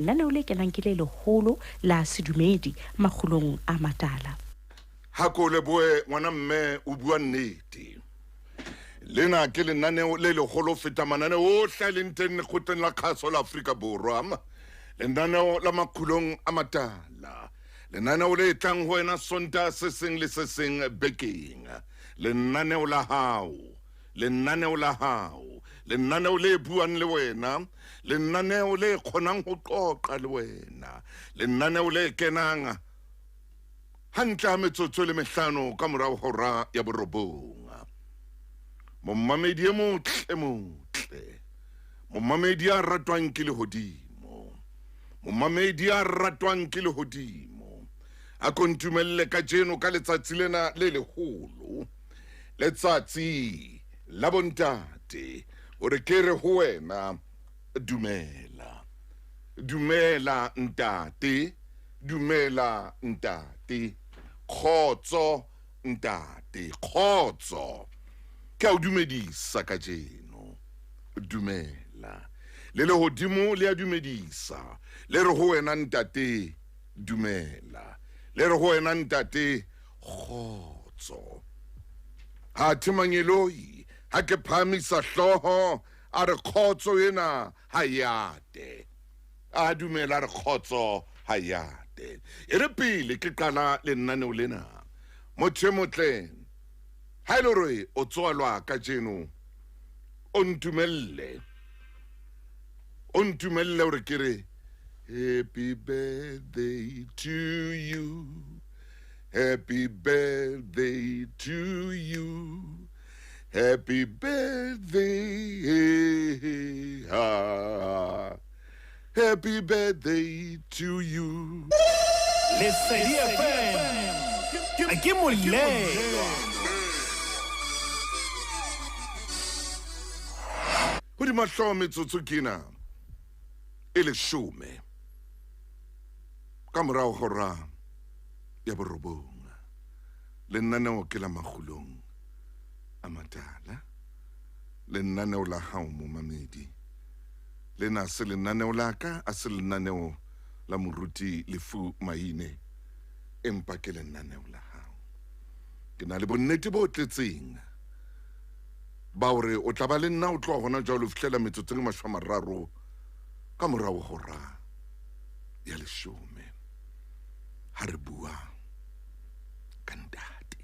Lenaneo le kenang ke le leholo la sedumedi makgulong a matala. Ha ko leboe ngwana mme o bua nnete. Lena ke lenaneo le legolo feta mananeo ohle a leng teng lekgotleng la kgaso la Afrika Borwa. Lenaneo la makgulong a matala. Lenaneo le tlang ho wena Sontaha se seng le se seng bekeng. Lenaneo la hao. Lenaneo la hao. Lenaneo le buang le wena. Lenaneo le kgonang ho qoqa le wena. Lenaneo le kenang hantle metsotso le mehlano ka morao hora ya borobong. Momamedi e motle. Momamedi a ratwang ke lehodimo. Momamedi a ratwang ke lehodimo. A kontumelle ka jeno ka letsatsi lena le leholo. Letsatsi la bontate. O re ke re ho wena dumela. Dumela ntate. Dumela ntate. Khotso ntate. Khotso. Ke a o dumedisa ka jeno. Dumela. Le lehodimo le a dumedisa. Le re ho wena ntate. Dumela. Le re ho wena ntate. Khotso. Ha thimangeloi. Ha ke phamisa hloho. A re khotso ena ha yate. A dumela re khotso ha yate. E re pele ke qala lenaneo lena. Motho motle. Ha ile re o tswalwa ka jeno. O ntumelle. O ntumelle o re kere happy birthday to you. Happy birthday to you. Happy birthday. Happy birthday to you. Lesedi FM. Ke molelo. Hodi mahlo metsotso kena e leshome ka morao hora ya borobong. Lenaneo ke la makgulong a matala. Lenaneo la hao momamedi. Lena se lenaneo la ka a se lenaneo la moruti Lefu Maine. Empa ke lenaneo la hao. Ke na le bonnete bo tletseng ba hore o tla ba le nna o tloa hona jwale o fihlela metsotso e 30 ka morao hora ya leshome. Ha re bua ka ntate.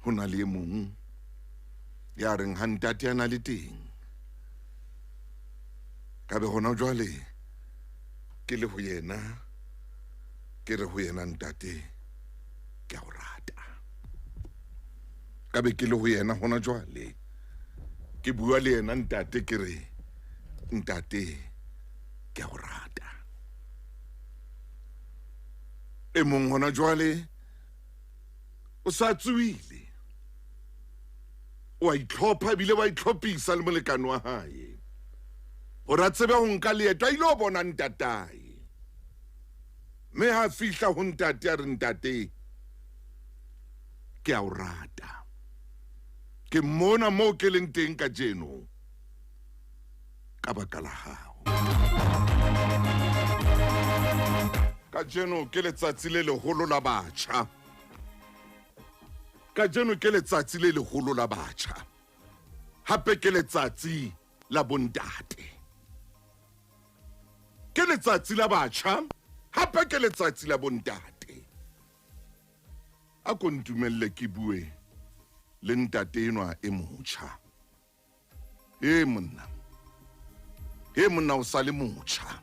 Ho na le e mong ya reng ha ntate a na le teng. Ka be hona jwale ke le ho yena. Ke re ho yena ntate ke a o rata. Ka be ke le ho yena hona jwale ke bua le yena ntate ke re ntate ke a o rata. E mong hona jwale o sa tsuile. O a itlhopha ebile wa itlhophisa le molekane wa hae. O ra tsebe ho nka leeto a ilo bona ntatae. Me ha fihla ho ntate a re ntate ke a o rata. Ke mona mo ke leng teng ka jeno ka baka la hao. Ka jeno ke letsatsi le leholo la batjha. Ka jeno ke letsatsi le leholo la batjha. Hape ke letsatsi la bontate. Ke letsatsi la batjha. Hape ke letsatsi la bontate. A ko ntumelle ke bue le ntate enwa e motjha. Monna o sa le motjha.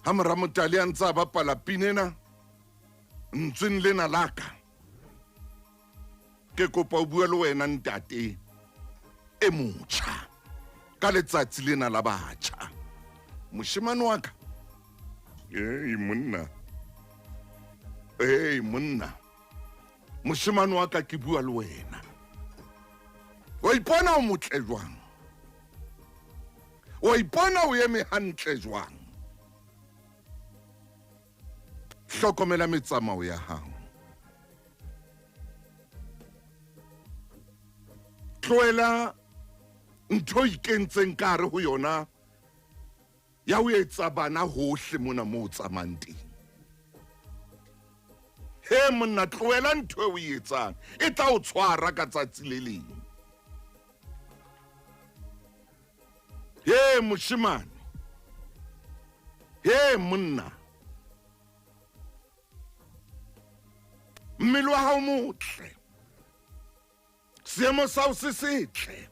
Ha moramotale a ntse a bapala pinena ntsweng lena laka. Ke kopa o bua le wena ntate e motjha ka letsatsi lena la batjha. Moshemane wa ka. Monna. Monna. Moshemane wa ka ke bua le wena. Wa ipona o motle jwang? Wa ipona o eme hantle jwang? Hlokomela metsamao ya hao. Tloela ntho ikentseng ka hare ho yona ya o etsa bana hohle mona mo tsamang teng. He monna tlohela ntho e o etsang e tla o tshwara ka tsatsi le leng. He moshemane, he monna, mmele wa hao motle, seemo sa hao se setle,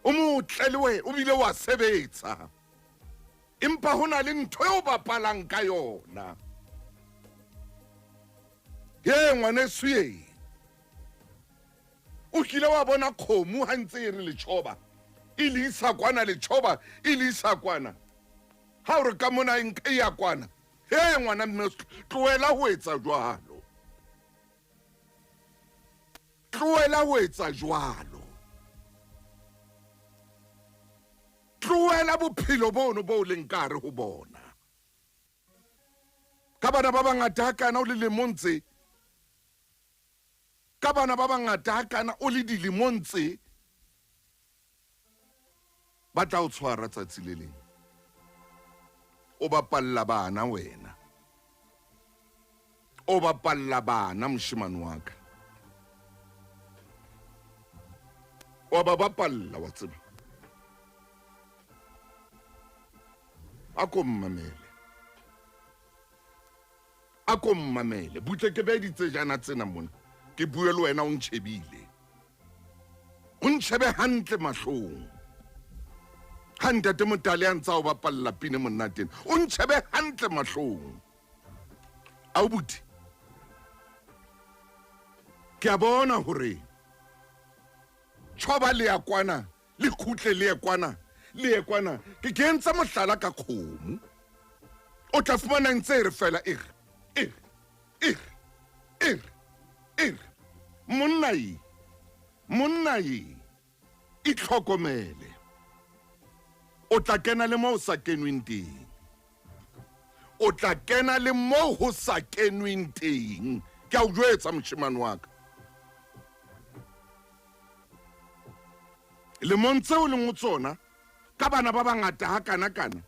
o motle le we o bile wa sebetsa, empa hona le ntho eo bapalang ka yona. Ye ngwaneso ye, o kile wa bona kgomo ha ntse e re letšhoba e le isa kwana, letšhoba e le isa kwana, ha o re ka mona e ya kwana. He ngwana mme tlohela ho etsa jwalo, tlohela ho etsa jwalo, tlohela bophelo bono bo leng ka hare ho bona. Ka bana ba bangata hakana o le lemong tse, ka bana ba bangata hakana o le dilemong tse, ba tla o tshwara tsatsi le leng. O bapalla bana wena, o bapalla bana moshemane wa ka, o ba bapalla wa tseba. Ako mmamele butle ke be ditsejana tsena mona, ke bue le wena o ntshebile, o ntshebe hantle mahlong. Ha ntate Motale a ntsa o bapalla pine monateng, o ntshebe hantle mahlong. Ao buti, ke a bona hore tšhoba le ya kwana, le khutle le ya kwana, le ya kwana, ke kentse mohlala ka kgomo. O tla fumana ntse e re fela monna ye, itlhokomele. O tla kena le mo o sa kenweng teng, o tla kena le mo ho sa kenweng teng. Ke a o jwetsa moshemane wa ka, lemong tseo leng ho tsona ka bana ba bangata hakana-kana,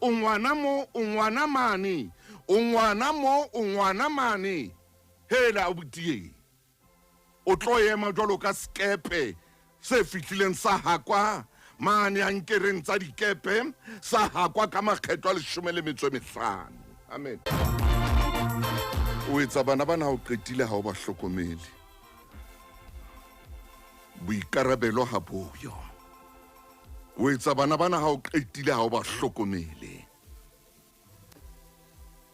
o ngwana mo, o ngwana mane, o ngwana mo, o ngwana mane. Hela abuti, o tlo ema jwalo ka skepe se fihlileng sa hakwa mane a nkereng tsa dikepe, sa hakwa ka makgetlo a 15. Amen. O etsa bana bana o qetile ha o ba hlokomele, boikarabelo ha boyo. O etsa bana bana ha o qetile ha o ba hlokomele.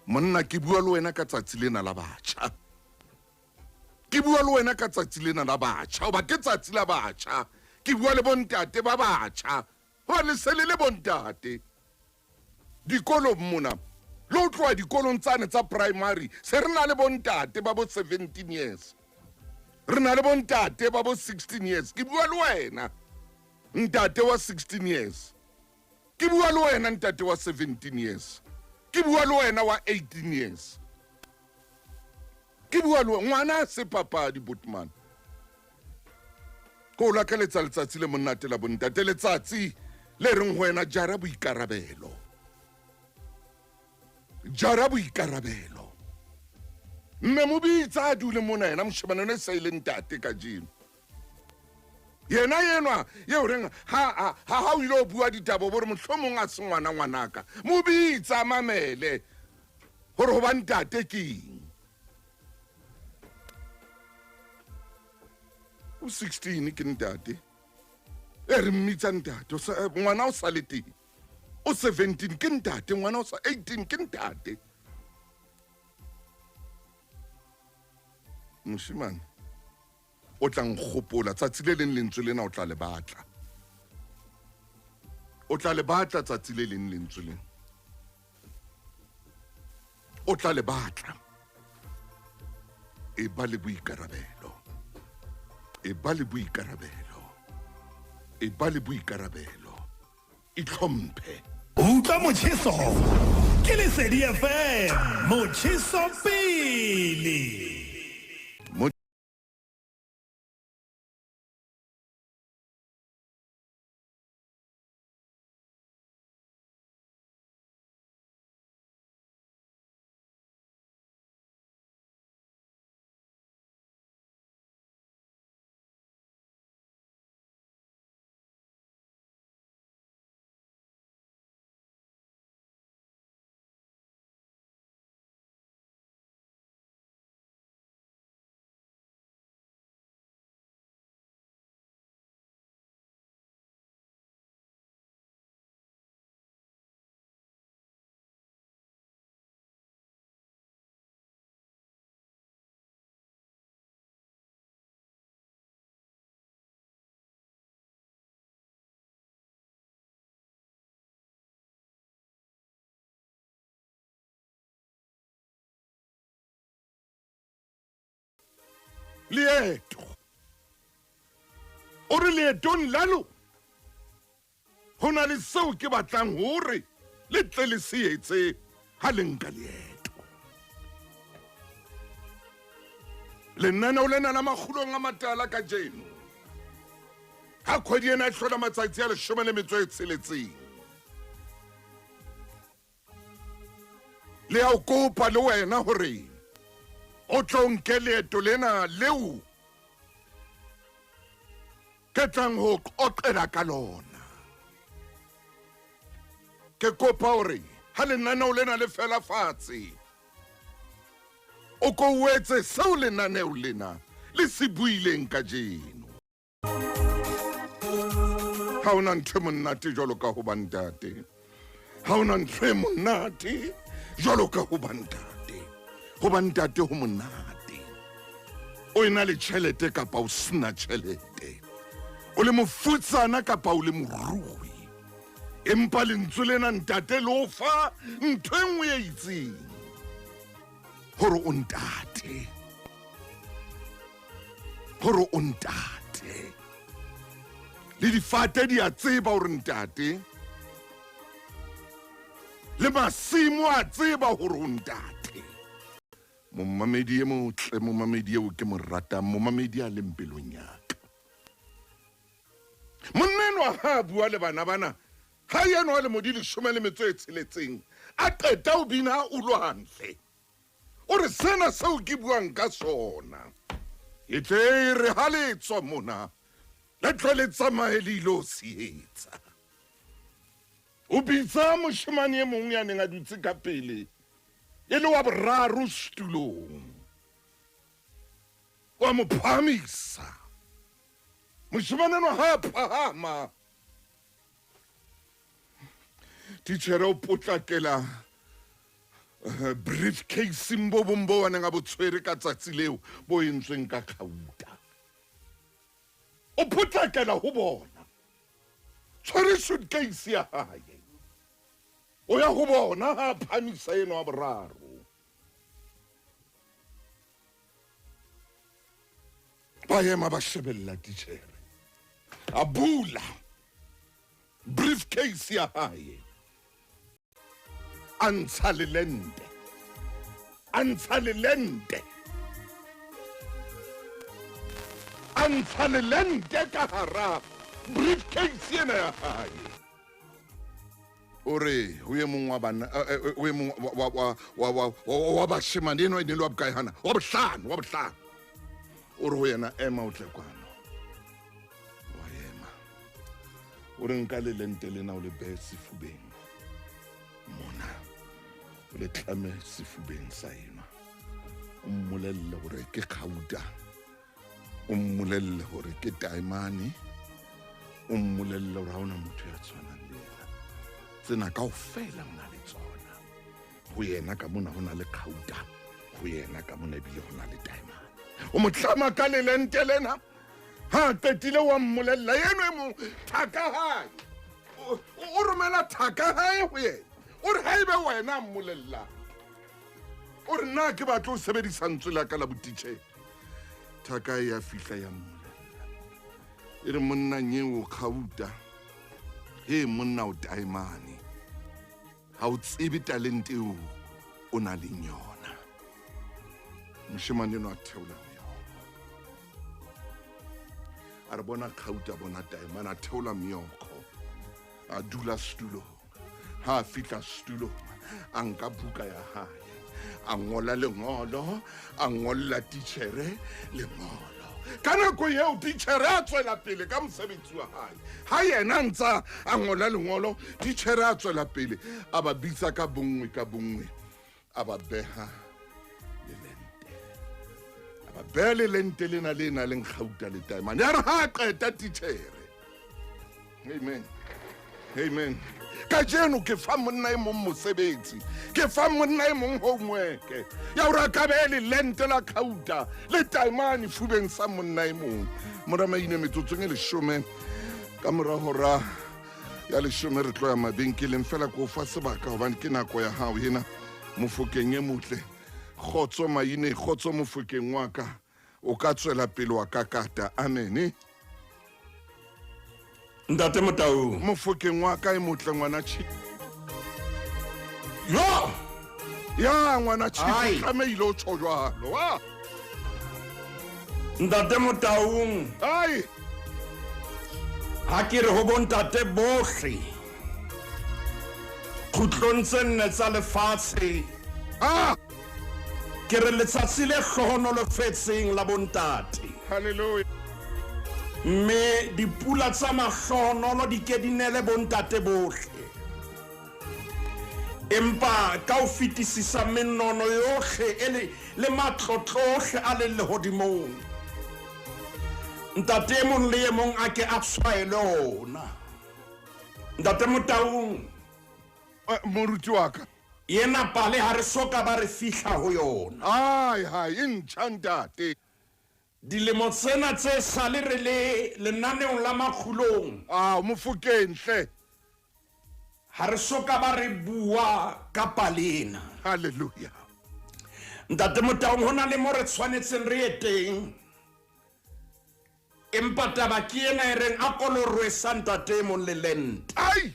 Monna ke bua le wena ka tsatsi lena la batjha, ke bua le wena ka tsatsi lena la batjha, o ba ke tsatsi la batjha. Ke bua le bontate ba batjha, ho le sele le bontate dikolong mona, lo tloa dikolong tsane tsa primary, se re na le bontate ba bo 17 years, re na le bontate ba bo 16 years. Ke bua le wena ntate wa 16 years, ke bua le wena ntate wa 17 years, ke bua le wena wa 18 years, ke bua le ngwana se papadi botman. Ko la ka letsatsi le monate la bontate, letsatsi le reng ho wena jara boikarabelo, jara boikarabelo. Mme mo bitsa a dule mona yena moshemane ne sa ile ntate ka jeno, yena yenwa ye o reng ha o ile o bua ditabo bo re mohlomong a se ngwana ngwanaka, mo bitsa mamele hore ho ba ntate ke eng. O 16 ke ntate, e re mmitsa ntate, ngwana o sa le teng. O 17 ke ntate, ngwana o sa 18 ke ntate. Moshemane o tla nkgopola tsatsi le leng lentswe lena, o tla le batla, o tla le batla tsatsi le leng lentswe lena, o tla le batla. E ba le boikarabelo, e ba le boikarabelo, e ba le boikarabelo, itlhomphe. Utlwa motjheso ke Lesedi FM, motjheso pele. leeto o re leetong lalo ho na le seo ke batlang hore le tle le se etse ha le nka leeto. Lenaneo lena la makgulong a matala ka jeno ha kgwedi ena e hlola matsatsi a 16 le a o kopa le wena hore o tlo nke leeto lena leo ke tlang ho qoqela ka lona. Ke kopa hore ha lenaneo lena le fela fatshe o ko wetse seo lenaneo lena le se buileng ka jeno. Ha ona ntho e monate jwalo ka ho ba ntate, ha ona ntho e monate jwalo ka ho ba ntate. Ho ba ntate ho monate, o ena le tjhelete kapa o sena tjhelete, o le mofutsana kapa o le morui, empa lentswe lena ntate le o fa ntho e nngwe e itseng hore o ntate, hore o ntate. Le difate di a tseba hore ntate, le masimo a tseba hore o ntate. Momamedi e motle, momamedi eo ke mo ratang, momamedi a leng pelong ya ka. Monnenwa ha bua le bana ha yena wa le modile 16 a qeta o bina o lwantle. O re sena seo ke buang ka sona e tle re ha le tswa mona le tlo le tsamaye le ilo sietsa. O bitsa moshemane e mong ya neng a dutse ka pele e le wa boraro setulong, wa mo phamisa. Moshemane no ha phahama, titjhere o potlakela briefcase mbo bombo wa neng a bo tshwere ka tsatsi leo bo entsweng ka khauta. O potlakela ho bona, tshwere suitcase ya hae, o ya ho bona ha phamisa eno wa boraro. Ba ema ba shebella titjhere, a bula briefcase ya hae, antsha lelente, antsha lelente, antsha lelente ka hara briefcase ena ya hae. Ore ho ye mong wa bana o ye mong wa bashemane eno ene le wa bokae hana, wa bohlano. Ore ho yena ema o tle kwano, wa ema ore nka lelente lena o le behe sefubeng mona, o le tlame sefubeng sa ena, o mmolelle hore ke kgauta, o mmolelle hore ke taemane, o mmolelle hore ha ona motho ya tshwanang le yena. Tsena kaofela o na le tsona. Ho yena ka mona ho na le kgauta, ho yena ka mona ebile ho na le taemane. O mo tlama ka lelente lena, ha qetile wa mmolella yeno e mong thaka hae, o romela thaka hae ho yena. O re haebe wena mmolella, o re nna ke batla ho sebedisa ntswe la ka la botitjhere, thaka ya fihla ya mmolella e re monna nyeo kgauta, he monna o taemane, ha o tsebe talente eo o na le yona. Moshemane eno a theola meoko, a re bona kgauta bona taemane, a theola meoko, a dula setulong. Ha a fihla setulong a nka buka ya hae, a ngola lengolo, a ngolla titjhere lengolo. Ka nako eo titjhere a tswela pele ka mosebetsi wa hae. Ha yena ntsa a ngola lengolo, titjhere a tswela pele a ba bitsa ka bongwe, a ba beha lelente, a ba beha lelente lena leng kgauta le taemane. Ya re ha a qeta titjhere, amen, ka jeno ke fa monna e mong mosebetsi, ke fa monna e mong homework ya hore a ka behe lelente la kgauta le taemane fubeng sa monna e mong. Moramaine metsotsong e 10 ka mora hora ya 10 re tlo ya mabenkeleng. Fela ko fa sebaka hobane ke nako ya hao ena Mofokeng e motle. Khotso Maine, khotso Mofokeng wa ka, o ka tswela pele wa kakata. Amen. Ntate Motaung. Mofokeng wa ka e motle ngwana Chief. Yo! Ya ngwana Chief Ai. tlameile o tsho jwalo. Wa. Ntate Motaung. Ai. Ha ke re ho bontate bohle. Khutlong tse nne tsa lefatshe. Ah, Ke re letsatsi le hlohonolofetseng la bontate. hallelujah. Mme dipula tsa mahlohonolo di ke di nele bontate bohle. Empa ka ho fetisisa menono yohle le matlotlohle a le lehodimong. Ntate e mong le e mong a ke a tshwaele ona. Ntate Motaung, Moruti wa ka. yena pale ha re soka ba re fihla ho yona. Ai, hai, ntate. Dilemo tsena tse sale re le lenaneong la makgulong. Ah, Mofokeng hle. Ha re soka ba re bua ka palena. Hallelujah. Ntate Motaung hona le mo re tshwanetseng re ye teng. Empa taba ke ena e reng a kolorwesa ntate mong le lente. Ai.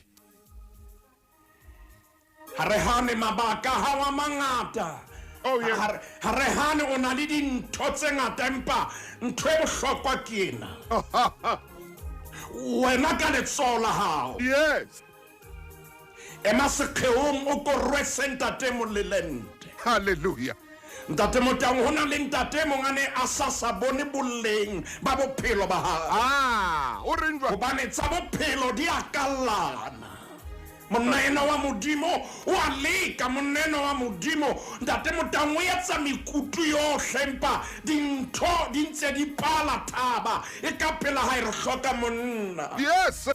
Ha re hane mabaka ha wa mangata. Oh, yeah. Ha re hane o na le dintho tse ngata empa ntho e bohlokwa ke ena. Wena ka letsoho la hao. Yes. Ema sekgeong o ko rwese ntate mong le lente. Hallelujah. Ntate Motaung hona le ntate mong a ne a sa bone boleng ba bophelo ba hae. Ah, o reng jwalo? Hobane tsa bophelo di a kallana. Monna ena wa modimo o a leka, monna ena wa modimo ntate Motaung o etsa mekutu yohle empa dintho di ntse di pala thaba e ka pela ha re hloka monna. Yes.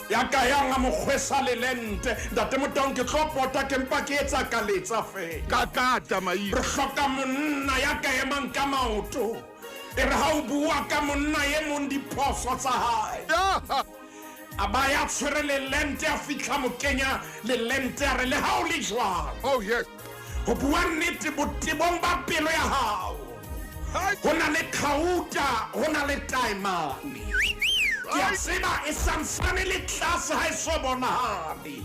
Ya ka yang a mo kgwesa le lente ntate Motaung ke tlo pota ke mpa ke etsa ka letsa fela. Kakata mai. Re hloka monna ya ka emang ka maoto. E re ha o bua ka monna e mong diphoso tsa hae. Ya. A ba ya tshwere le lente a fihla mo kenya le lente a re le ha o le jwalo. Oh, yes. Ho bua nnete botebong ba pelo ya hao. Hai. Ho na le kgauta, ho na le taemane. Ke a tseba e santsane le tlase ha e so bonahale.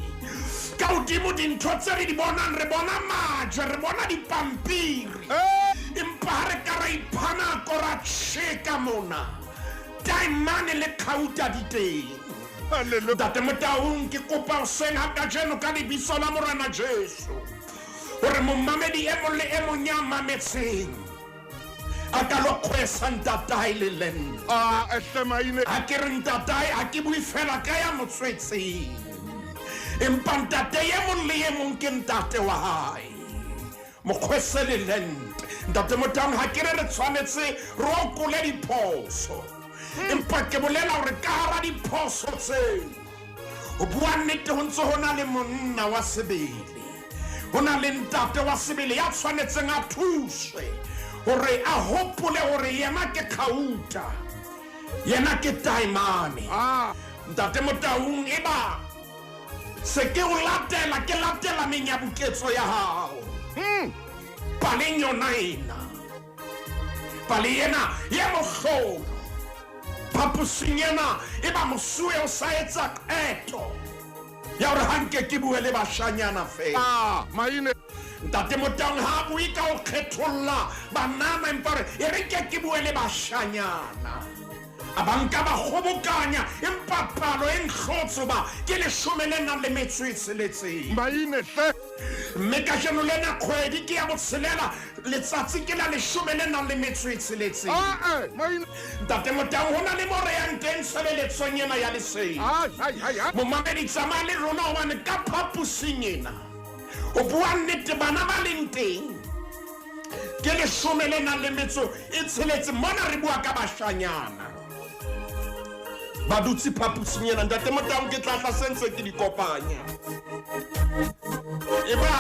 Ka hodimo dintho tse re di bonang, re bona maje, re bona dipampiri. Empa ha re ka ra iphana kora tjheka mona. Taemane le kgauta di teng. Hallelujah. Ntate Motaung ke kopa hoseng ha kajeno ka lebitso la Morena Jesu hore momamedi e mong le e mong ya mametseng a ka lo kgwesa ntatae le lente. Ah, ehlemaine. Ha ke re ntatae ha ke bui fela ka ya motswetseng, empa ntate e mong le e mong ke ntate wa hae mo kgwese le lente. Ntate Motaung ha ke re re tshwanetse re okole diphoso, empa ke bolela hore ka hara diphoso tseo ho bua nnete ho ntse ho na le monna wa sebele, ho na le ntate wa sebele ya tshwanetseng a thuswe hore a hopole hore yena ke kgauta, yena ke taemane. Ah, Ntate Motaung eba se ke o latela ke latela menyabuketso ya hao. Paleng yona ena, pale ena ye mohlolo, phaposing ena e ba mosuwe o sa etsa qeto ya hore hanke ke bue le bashanyana fela. ah, maine. Ntate Motaung ha bue ka ho kgetholla banana empa re e re ke bue le bashanyana. Abanka ba kgobokanya empa palo e nhlotso ba ke 16 Maine hle. mme ka jeno lena kgwedi ke ya botshelela letsatsi ke la 16. Ah, maine. Ntate Motaung hona le more yang teng sebeletsong ena ya lesedi. Ai. Momamedi tsamaya le rona hobane ka phaposing ena ho bua nnete bana ba leng teng ke 16 mona re bua ka bashanyana ba dutse phaposing ena. Ntate Motaung ke tla sentse ke di kopanya e ba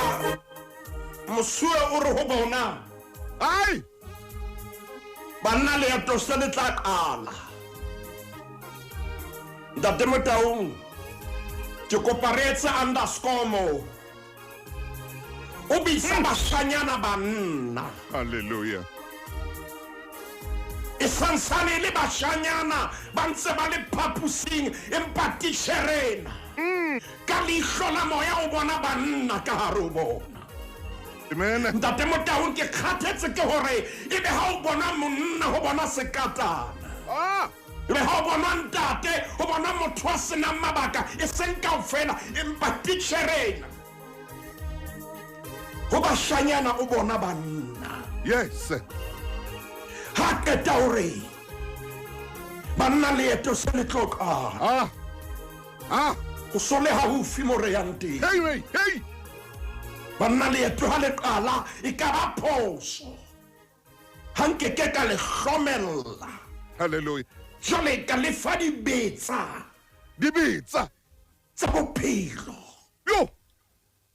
mosuwe o re ho bona Ai. banna leeto se le tla qala. Ntate Motaung ke kopa re etse underscore mo o bisa bashanyana banna Hallelujah. e sansane le bashanyana ba ntse ba le phapusing empa tisherena ka leihlo la moya o bona banna ka hare o bona. Amen. Ntate Motaung ke kgathetse ke hore ebe ha o bona monna ho bona sekatana. Ebe ha o bona ntate ho bona motho wa senang mabaka e seng kaofela empa tisherena ho bashanyana o bona banna. Yes. Ha qeta hore banna leeto se le tloka o so le haufi mo re yang teng. Hey. Banna leeto ha le qala e ka ba phoso ha nkeke ka le hlomella. Hallelujah. Jwale ka le fa dibetsa tsa bophelo. Yo.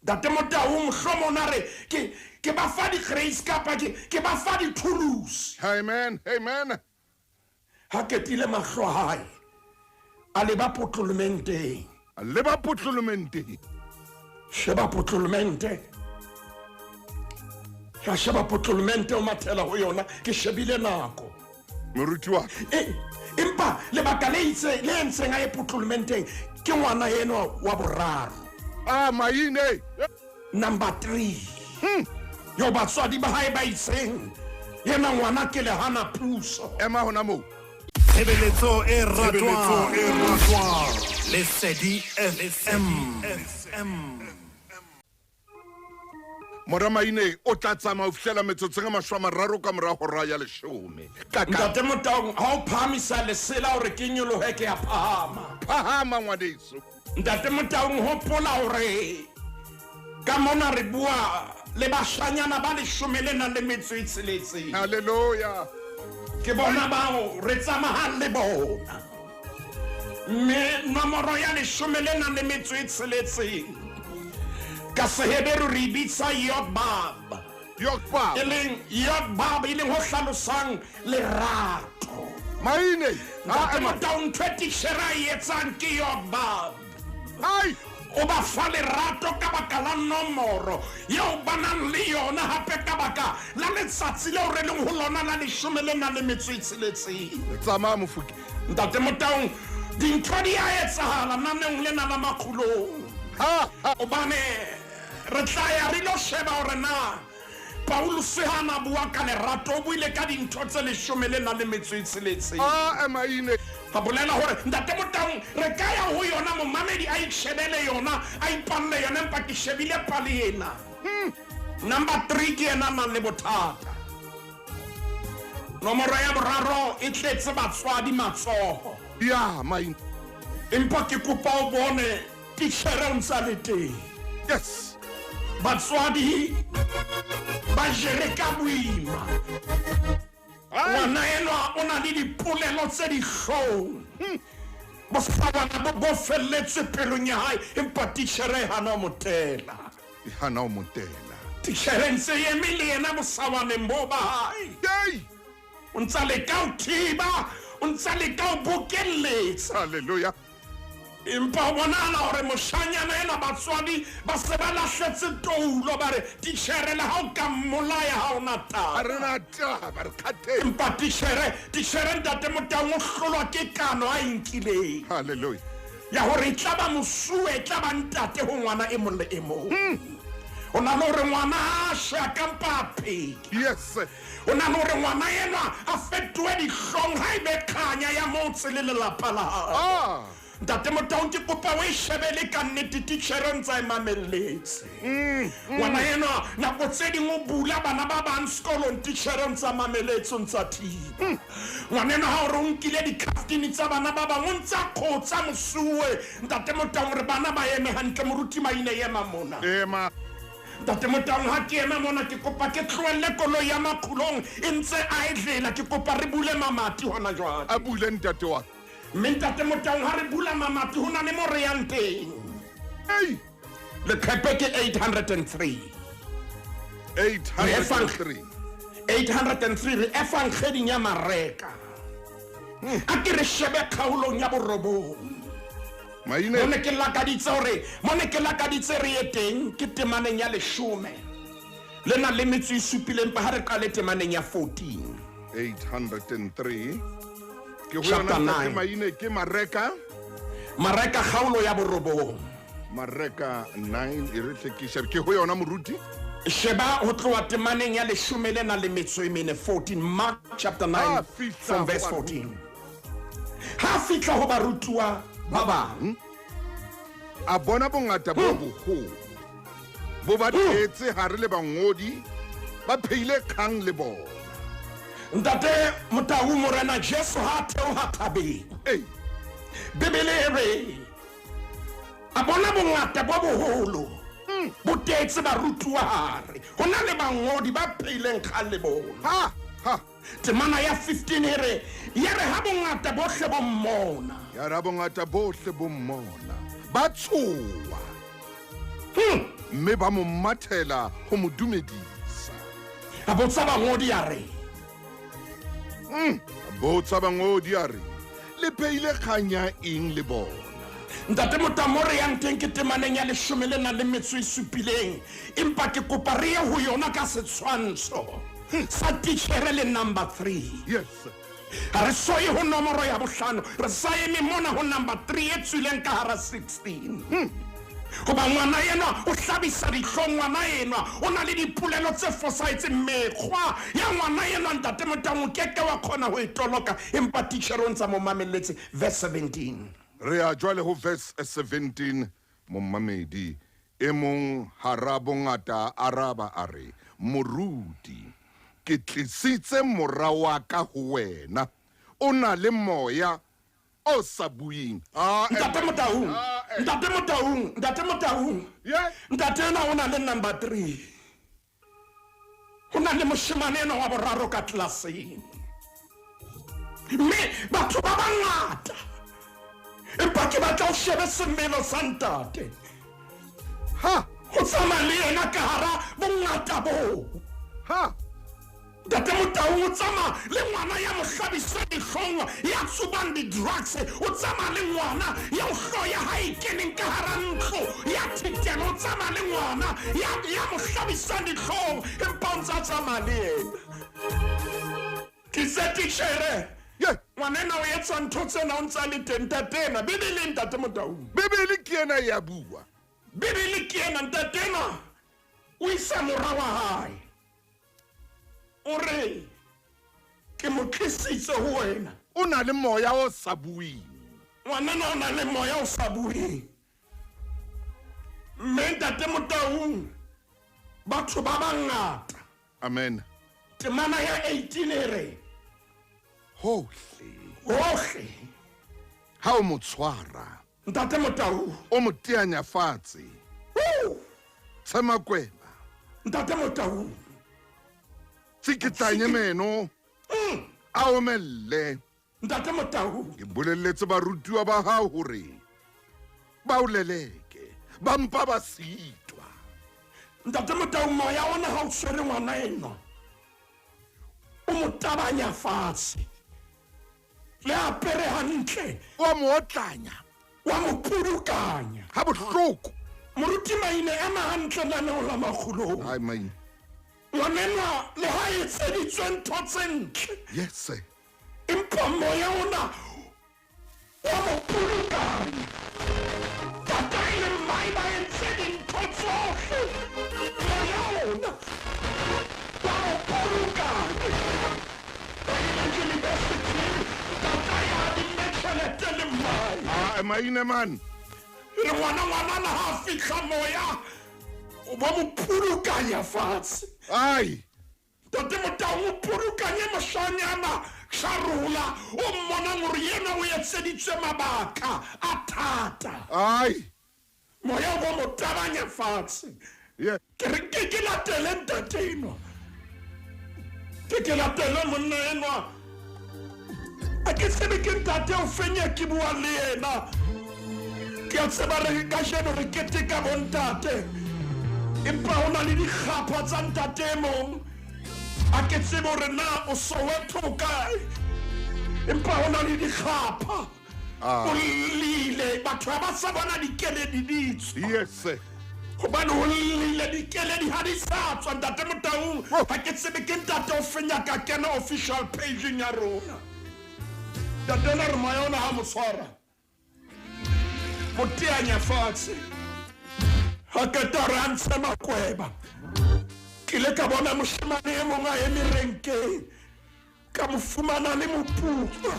Ntate Motaung mohlomong re ke ba fa di-grace kapa ke ba fa di-tools. Amen. Ha ketile mahlo a hae a leba potlolomenteng. Leba potlolomente. Sheba potlolomente. Ka sheba potlolomente o mathela ho yona ke shebile nako. Moruti wa. Empa lebaka le entseng a ye potlolomenteng ke ngwana eno wa boraro. Maine. Number 3. Yo batswadi ba hae ba itseng yena ngwana ke lehana puso. Ema hona mo. Tshebeletso e ratwang Lesedi FM. Mora Maine o tla tsama o fihlela metsotseng a 30 ka mora hora ya 10. Ntate Motaung ha o phamisa lesela hore ke nyolohe ke a Phahama ngwaneso. Ntate Motaung hopola hore ka mona re bua le bashanyana ba 16. Hallelujah. Ke bona bao re tsamahang le bona. Me nomoro ya 16 ka Seheberu re bitsa Yotbab. Eleng Yotbab ileng ho hlalosang lerato. Maine. Ntate Motaung 20 shera etsang ke Yotbab. O ba fa lerato ka baka la nomoro yeo ba nang le yona hape ka baka la letsatsi leo re leng ho lona la 16. Tsama mofuki. Ntate Motaung dintho di a etsahala naneng lena la makgulong. Obane re tla ya re lo sheba hore na Paulus ha na bua ka lerato o buile ka dintho tse 16. Maine. Ha bolela hore ntate Motaung re ka ya ho yona momamedi a itshebele yona a ipalle yona empa ke shebile pale ena. Number 3 ke ena nang le bothata. Nomoro ya boraro e tletse batswadi matsoho. Maine. Empa ke kopa o bone titjhere o ntsa le teng. Yes. Batswadi ba jere ka boima. Ngwana enwa o na le dipolelo tse di hlong. Bosabana bo felletse pelong ya hae empa titjhere hana motela. Titjhere ntse eme le yena bosabaneng bo ba hae. O ntsa le ka o thiba, o ntsa le ka o bokelletsa. Hallelujah. Empa bonala hore moshanyana ena batswadi ba se ba lahletse toulo ba re titjhere le ha o ka mmolaya ha ona taba. Empa titjhere ntate Motaung o hlolwa ke kano a inkileng. Hallelujah. Ya hore e tla ba mosuwe, e tla ba ntate ho ngwana e mong le e mong. O na le hore ngwana a shea ka mpa a pheke. Yes. O na le hore ngwana enwa a fetohe dihlong ha ebe kganya ya motse le lelapa la hae. Ntate Motaung ke kopa o e shebele ka nnete titjhere ntsa e mamelletse. Ngwana enwa nako tse ding o bula bana ba bang sekolong titjhere ntsa mamelletse ntsa thiba. Ngwana enwa ha o re o nkile dikhaftini tsa bana ba bang o ntsa khotsa mosuwe. Ntate Motaung re bana ba eme hantle moruti Maine ema mona. Ntate Motaung ha ke ema mona ke kopa ke tlohelle koloi ya makgulong e ntse a edlela ke kopa re bule mamati hona jwale. A bule ntate wa. Ntate Motaung ha re bula mamati ho na le mo re yang teng. Le khepe ke 803. 803 re efang kheding ya mareka. A ke re shebe khaulong ya borobong. Maine. Mone ke lakaditse re eteng ke temaneng ya 10. Le na le metso e supileng pa ha re qale temaneng ya 14. 803 ke go Chapter yona 9. maine ke Mareka kgaolo ya borobong. Mareka 9 e re tlekisha ke go yona moruti Sheba ho tloha temaneng ya 14, Mark chapter 9 from verse 14. Ha fitla ho barutuwa ba bang. a bona bongata bo boholo bo ba tletse gare le bangodi ba pheile kgang le bona Ntate Motau Morena Jesu ha theoha thabeng. ei Bibele e re a bona bongata bo boholo bo tetse barutuwa hare ho na le bangodi ba pheileng kgang le bona. ha Temana ya 15 e re ha bongata bohle bo mmona. ya ra bongata bohle bo mmona ba tshowa mme ba mo mathela go mo dumedisa A botsa bangodi ya re botsa bangodi a re le pheile kgang ya eng le bona Ntate Motamore yang teng ke temaneng ya 17 empa ke kopa re ye ho yona ka setshwantsho sa tichere le number 3. yes Ha re soye ho nomoro ya bohlano re saene mona ho number 3 e tswileng ka hara 16. Hoba ngwana enwa o hlabisa dihlong, ngwana enwa o na le dipolelo tse fosahetseng, mekgwa ya ngwana enwa ntate Motaung keke wa khona ho itoloka empa tichere o ntsa mo mamelletse verse 17. re a jwale ho verse 17 mommamedi e mong hara bongata araba a re moruti ke tlisitse mora wa ka ho wena o na le moya o sa buing Ntate Motaung, yeah ntate enwa o na le number 3. Ho na le moshemane enwa wa boraro ka tlelaseng. Mme batho ba bangata empa ke batla o shebe semelo sa ntate ha ho tsamaya le yena ka hara bongata boo. ha Ntate Motaung o tsamaya le ngwana ya mo hlabisa dihlong ya tsubang di-drugs, o tsamaya le ngwana ya hlooho ya hae e keneng ka hara ntlo ya thitelo, o tsamaya le ngwana ya mo hlabisang dihlong empa o ntsa tsamaya le yena. Ke se tichere yeah ngwana ena o etsa ntho tsena o ntsa le teng ntatena. Bibele ntate Motaung, bebele ke ena ya bua Bibele ke ena ntatena o isa mora wa hae o re ke mo tlisitse ho wena. o na le moya o sa buing Ngwanana o na le moya o sa bueng. Mme ntate Motaung batho ba bangata amen temana ya 18 e re hohle ha o mo tshwara ntate Motaung o mo teanya fatshe tsamakweba ntate Motaung tsikitanye meno a omelle ntate Motaung ke bolelletse barutiwa ba hao hore ba o leleke ba mpa ba sitwa ntate Motaung moya ona ha o tshwere ngwana enwa o mo tabanya fatshe le apere hantle wa mo otlanya wa mo pudukanya. ha bohloko Moruti maine ema hantle laneo la makgulong. ai maine Ngwanenwa le ha etseditswe ntho tse ntle yes empa moya ona wa mo pudukanya. Tataile mai ba entse dintho tsohle moya ona wa mo pudukanya. maine man Le ngwana la ha fihla moya o ba mo pudukanya fatshe. ai Ntate Motaung o pudukanye moshanyana Sharula o mmona gore yena o etseditswe mabaka a thata. ai Moya o ba mo tabanya fatshe. yeah Ke re ke latele ntate enwa, ke latele monna enwa. A ke tsebe ke ntate o fenya ke bua le yena. Ke a tseba re ka jeno re keteka bontate empa o na le dikgapha tsa ntate mong. A ke tsebe hore na o Soweto kae empa o na le dikgapha o lile batho ba sa bona dikeledi ditswa. yes gobane o lile dikeledi ga di sa tswa ntate Motaung ga ke tsebe ke ntate o fenya ka kena official pageng ya rona tatela re moya ona ga moswara moteanya fatshe ga keta re a ntshe makweba ke ile ka bona moshemane e mongwe a eme renkeng ka mo fumana le moputswa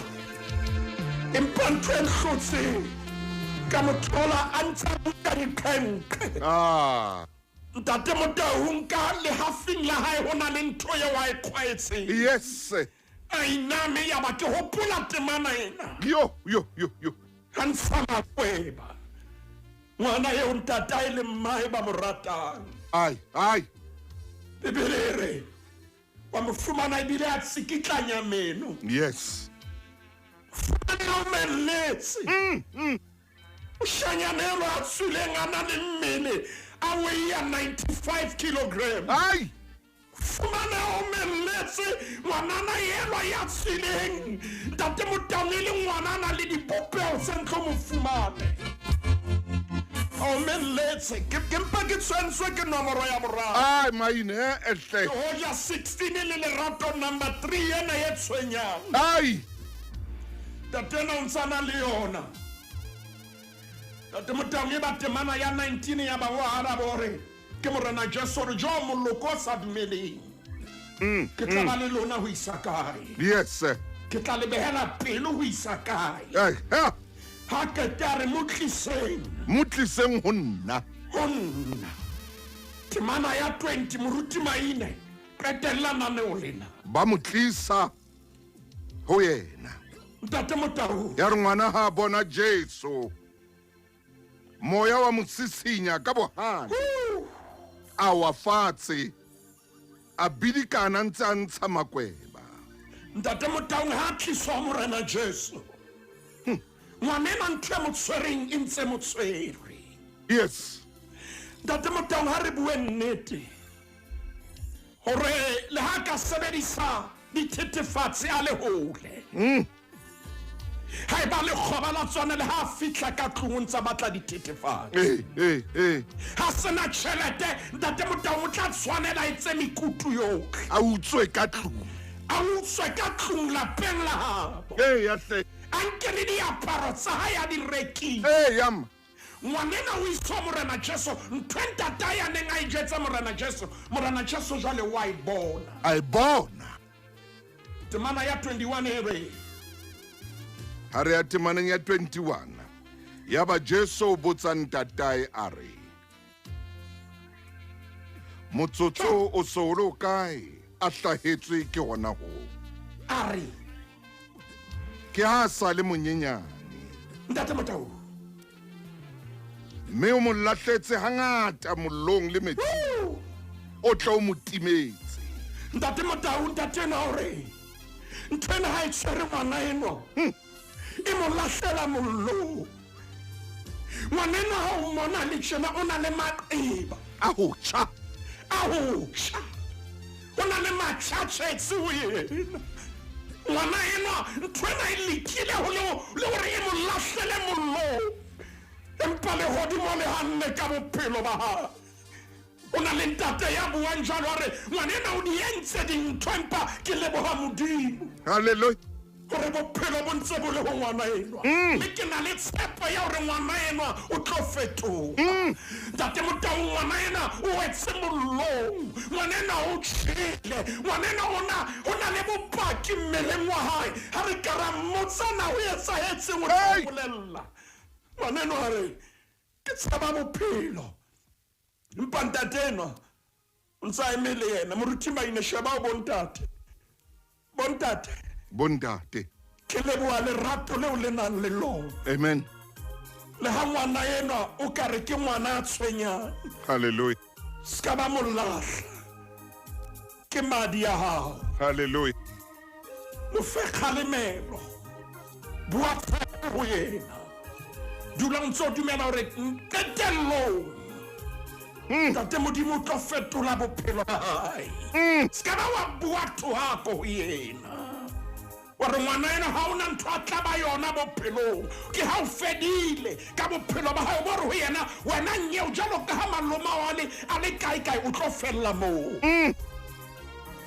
empa ntho e nhlotseng ka mo thola a ntsha buka diqhenqhe ntate Motaung ka lehafing la hae ho na le ntho ye wa e kgwaetseng Yes. a iname ya ba ke hopola temana ena Yo. ha ntsha makweba ngwana eo ntata e le mmae ba mo ratang Ai. bebelere wa mo fumana ebile a tsikitlanya meno Yes. fumana o melletse o shanyanelo a tswileng a na le mmele a weya 95 kilogram Ai. fumana o melletse ngwanana yelwa ya tshileng ntate Motaung e le ngwanana le dipopeo tse ntlo mo fumane o melletse ke mpa ke tshwantswe ke nomoro ya boraro Ai maine ehle. hoja 16 le lerato number 3 ena ye tshwenyang Ai. tatena o ntsana le yona tate Motaung e ba temana ya 19 ya ba wa arabo re ke morena Jesu re jo moloko o sa dumeleng ke tla ba le lona ho isa kae Yes. ke tla le behela pelo ho isa kae Ai. ha ke tare motliseng Mutliseng ho nna. honna temana ya 20 moruti maine qetella naneo lena Ba motlisa ho yena. ntate Motaung Ya re ngwana ha bona Jesu. Moya wa motsisinya ka bohana. A wa fatshe. A bidikana ntse a ntsha makweba. ntate Motaung ha tliswa morena Jesu ngwanena ntho e mo tshwereng e ntse mo tshwere Yes. ntate Motaung ha re bue nnete hore le ha ka sebedisa dithethefatsi a le hole ha e ba le kgoba la tswana le ha fitla ka tlong tsa batla dithethefatsi ha sena tšhelete ntate Motaung o tla tshwanela e tse mekutu yotlhe A utswe ka tlung. a utswe ka tlong lapeng la habo Ya hle. a nke le diaparo tsa hae a di rekile Yam. ngwanena o iswa morena Jesu ntho e ntata ya neng a e jetse morena Jesu jwale wa e bona A bona. temana ya 21 e re Ha re ya temaneng ya 21. Ya ba Jesu o botsa ntatae a re. Motsotso o solo kae? A hlahetswe ke hona ho. a re Ke ha sa le monyenyane. ntate Motaung Mme o mo lahletse hangata mollong le metsi. O tla o mo timetse. ntate Motaung ntate ena hore ntho ena ha e tshwere ngwana eno e mo lahlela mollong ngwanena ha o mona le tjena o na le maqeba A ho tjha. a ho tjha o na le matjhatjhetsi ho yena ngwana ena ntho ena e lekile ho le hore e mo lahlele mollong empa le hodimo le hanne ka bophelo ba hae o na le ntate ya buang jalo hore ngwanena o di entse dintho empa ke leboha Modimo Hallelujah. gore bophelo bo ntse bo le ho ngwana enwa mme ke na le tshepo ya hore ngwana enwa o tlo fetoga ntate Motaung ngwana ena o wetse mollong ngwana ena o tšhele ngwana ena o na le bopaki mmeleng wa hae ha re ka ra mmotsana o etsahetseng o tla bolelela ngwana ena a re ke tshaba bophelo empa ntate enwa o ntse a eme le yena moruti maine sheba bontate Bondate. ke leboa lerato leo le nang le lona Amen. le ha ngwana enwa o ka re ke ngwana a tshwenyang Hallelujah. ska ba mo lahla ke madi ya hao Hallelujah. mo fe kgalemelo bua tshepo ho yena dula ntse o dumela hore qetellong ntate Modimo o tlo fetola bophelo ba hae ska ba wa bua thohako ho yena gore ngwana ena ha ona ntho a tla ba yona bophelong ke ha o fedile ka bophelo ba hae bo re ho yena wena nyeo jalo ka ha maloma a le kae o tlo fella moo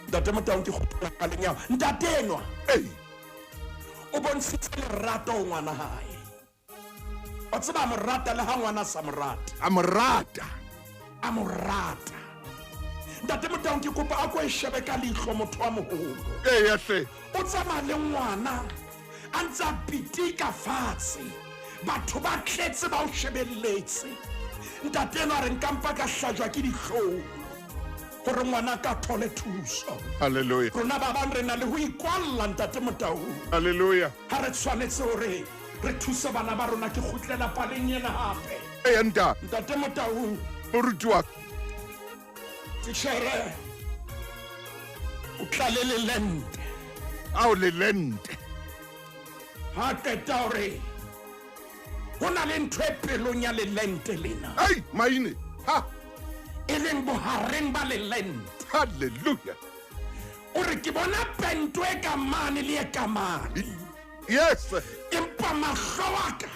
ntate Motaung ke gopola ka lenyao ntate enwa o bontshitse lerato ngwana hae o tseba mo rata le ha ngwana sa morata a morata ntate Motaung ke kopa a ko e shebe ka leihlo motho wa moholo yehle o tsamaya le ngwana a ntse a pitika fatshe batho ba tletse ba o shebelletse ntate enwa re nkampa ka hlajwa ke dihlong gore ngwana ka thole thuso haleluya rona ba bang re na le ho ikwalla ntate Motaung haleluya ha re tshwanetse hore re thuse bana ba rona ke khutlela paleng ena hape ntate Motaung moruti wa tshare o tlale le lente ao le lente ha qeta hore hona le ntho e pelong ya le lente lena ai maine ha e leng bohareng ba le lente haleluya o re ke bona pento e ka mane le e ka mane yes empa mahlo wa ka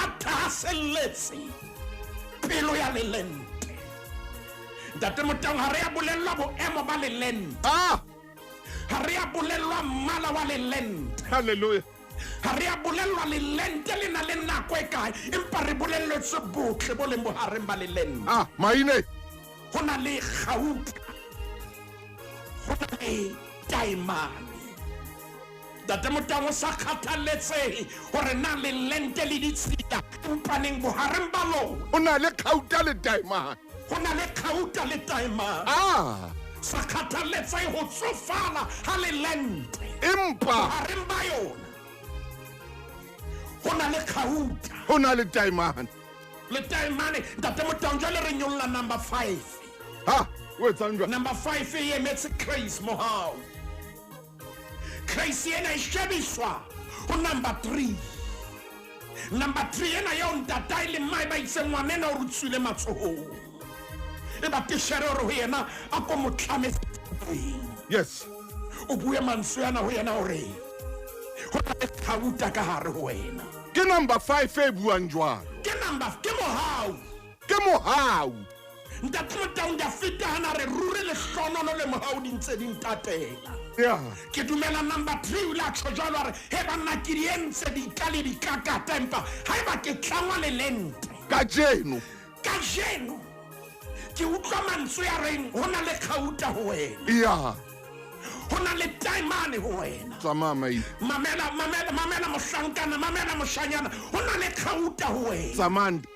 a thaselletse pelo ya le lente ntate Motaung ha re ya bolellwa boemo ba le lente ha re ya bolellwa mmala wa le lente haleluya ha re ya bolellwa le lente le na le nako e kae empa re bolelletse botle bo leng bohareng ba le lente maine ho na le gauta ho na le taimane ntate Motaung o sa kgathaletsehe hore na le lente le ditshita empaneng bohareng ba lona o na le khauta le taimane ho na le khauta le taimane sa kgathaletsehe ho tsofala ha le lente empa bohareng ba yona ho na le khauta ho na le taimane ntate Motaung jwale re nyolla number 5 o etsang jwang number 5 e emetse Grace Mohau Grace ena e shebiswa ho number 3 ena ya ntata ile mai ba itse ngwanena o rutswile matsohong e ba tishere hore ho yena a ko motlame yes o bue mantswe yana ho yena hore ho na le khauta ka hare ho wena ke number 5 e buang jwalo ke Mohau ntate Motaung da feta hana re rure le hlonono le Mohau di ntse di ntatela ke dumela number 3 la tshojalo re he bana ke di entse di kale di kakata empa ha eba ke tlangwa le lente ka jeno ke utlwa mantswe ya reng hona le khauta ho wena hona le taimane ho wena mamela mohlankana mamela moshanyana hona le khauta ho wena tsamanda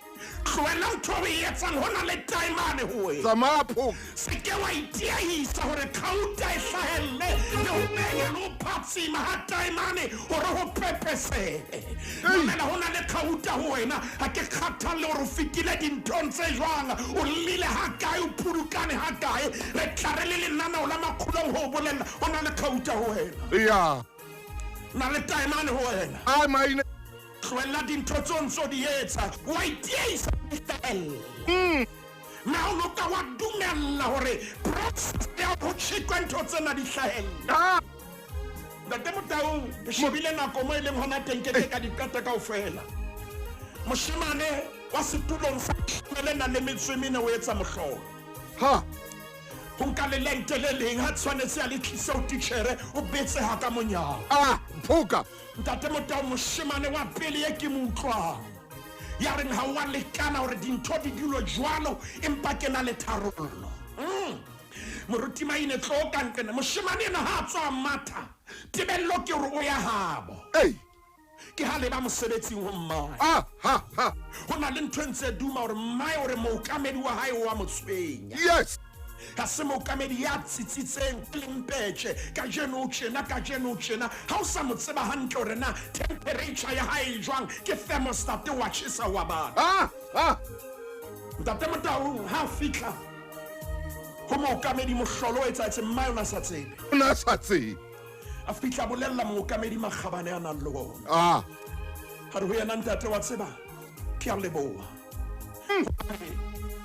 tlohela ntho o e etsang hona le taimane ho wena tsamapho se ke wa itiahisa hore khauta e hlahelle le ho benya le ho phatsima ha taimane hore ho pepesehe mamela hona le khauta ho wena ha ke kgathalle hore o fetile dinthong tse jwang o lile ha kae o phurukane ha kae re tla re le lenaneo la makgulong ho bolella hona le khauta ho wena na le taimane ho wena maine tlohella dintho tso ntso di etsa wa itiisa ma o no ka wa dumella hore process ya ho tshikwa ntho tsena di hlahella ntate Motaung ke shebile nako mo ileng hona teng ke ka dikata kaofela moshemane wa setulong sa lena le metswemene o etsa mohlolo ho nka le lente le leng ha tshwanetse a le tlisa o tichere o betse ha ka monyao phuka ntate Motaung moshemane wa pele ye ke mo utlwang ya reng ha wa lekana hore dintho di dilo jwalo empa ke na le tharollo moruti maine tlo ka nkena moshemane na ha tswa matha tebello ke hore o ya habo ke ha le ba mosebetsing ho mmae ho na le ntho ntse duma hore mmae hore mookamedi wa hae wa motswenya yes ka se mookamedi ya tsitsitseng plimpetje ka jeno tjena ha o sa mo tseba hantle hore na temperature ya hae jwang ke thermostat wa tjhesa wa bana ntate Motaung ha fitla ho mookamedi mohlolo o etsa mmae ona sa tsebe a fitla bolella mookamedi makgabane a nang le ona ha re ho yena ntate wa tseba ke a leboha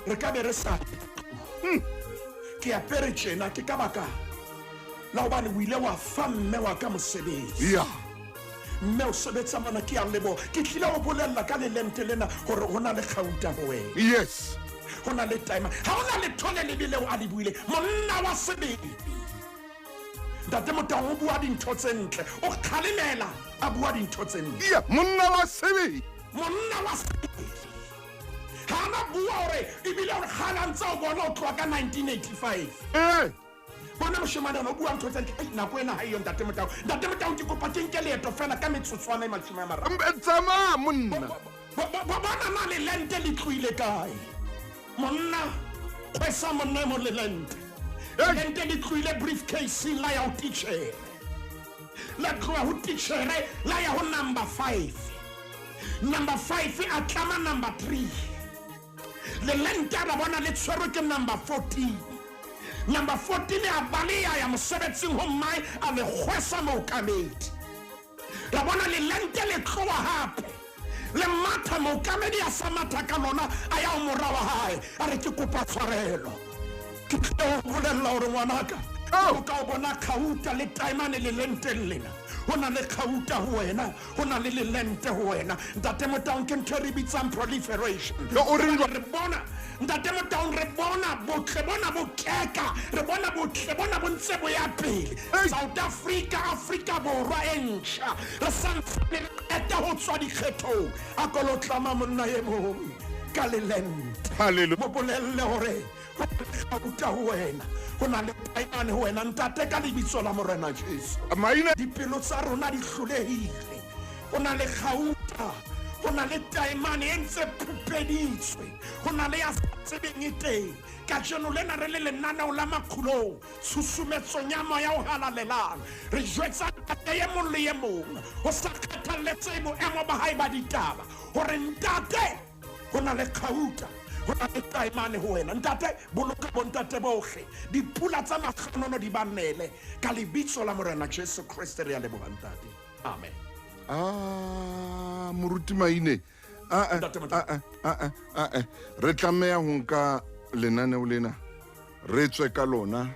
re ka be re sa ke apere tjena ke ka baka la hobane o ile wa fa mme wa ka mosebetsi mme o sebetsa mana ke a leboha ke tlile ho bolella ka le lente lena hore hona le khauta ho wena yes go na le time ga o na le thole le bileo a le buile monna wa sebedi ntate Motaung o bua dintho tse ntle o kgalemela a bua dintho tse ntle ya monna wa sebedi ga na bua gore ebile gore gala ntse o bona o tloa ka 1985 bona moshimane o bua ntho tse ntle nako ena ga iyo ntate Motaung ke kopa ke nke leeto fela ka metsotswana e mashome a mararo tsamaya monna bona na le lente le tloile kae monna kgwesa monna mo le lente lente le tloile briefcase la ya o teacher la tloa ho teacher la ya ho number 5 a tlama number 3 le lente a bona le tshwerwe ke number 14 number 14 a baleya ya mosebetsing ho mmae a le kgwesa mookamedi ra bona le lente le tloa hape le matha mookamedi a sa matha ka lona a ya o mora wa hae a re ke kopa tshwarelo ke tlo bolela gore ngwanaka o ka o bona khauta le taimane le lenteng lena go na le khauta ho wena go na le lente ho wena ntate Motaung ke ntho re bitsang proliferation re bona ntate Motaung re bona botle bona bokeka re bona botle bona bo ntse bo ya pele South Africa borwa e ntšha re santsane re eta ho tswa dikgethong a kolotlama monna ye mong ka le lente haleluya mo bolelle gore khauta ho wena go na le taimane ho wena ntate ka lebitso la morena Jesu maina dipelo tsa rona di hlolehile go na le khauta go na le taimane e ntse phupeditswe go na le ya tsebeng e teng ka jeno lena re le lenaneo la makgulong tshusumetsong ya moya o halalelang re jwetsa ntate ye mong le ye mong go sa kgathaletse boemo ba hae ba ditaba gore ntate go na le khauta go na le taimane ho wena ntate boloka bontate bohle dipula tsa maganono di banele ka lebitso la morena Jesu Kriste re a leboga ntate amen moruti maine re tlameya ho nka lenaneo lena re tswe ka lona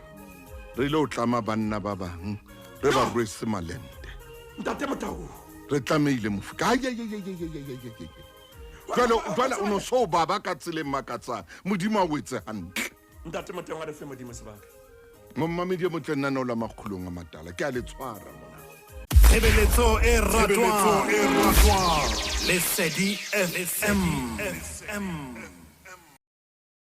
re ile o tlama banna ba bang re ba rwese malente ntate Motaung re tlameile mofuka jwale o no so baba ka tseleng makatsang modimo a wetse hantle ntate Motaung a re fe modimo sebaka mommamedi mo tlenaneo la makgulong a matala ke a le tshwara mona Tshebeletso e ratwang Lesedi FM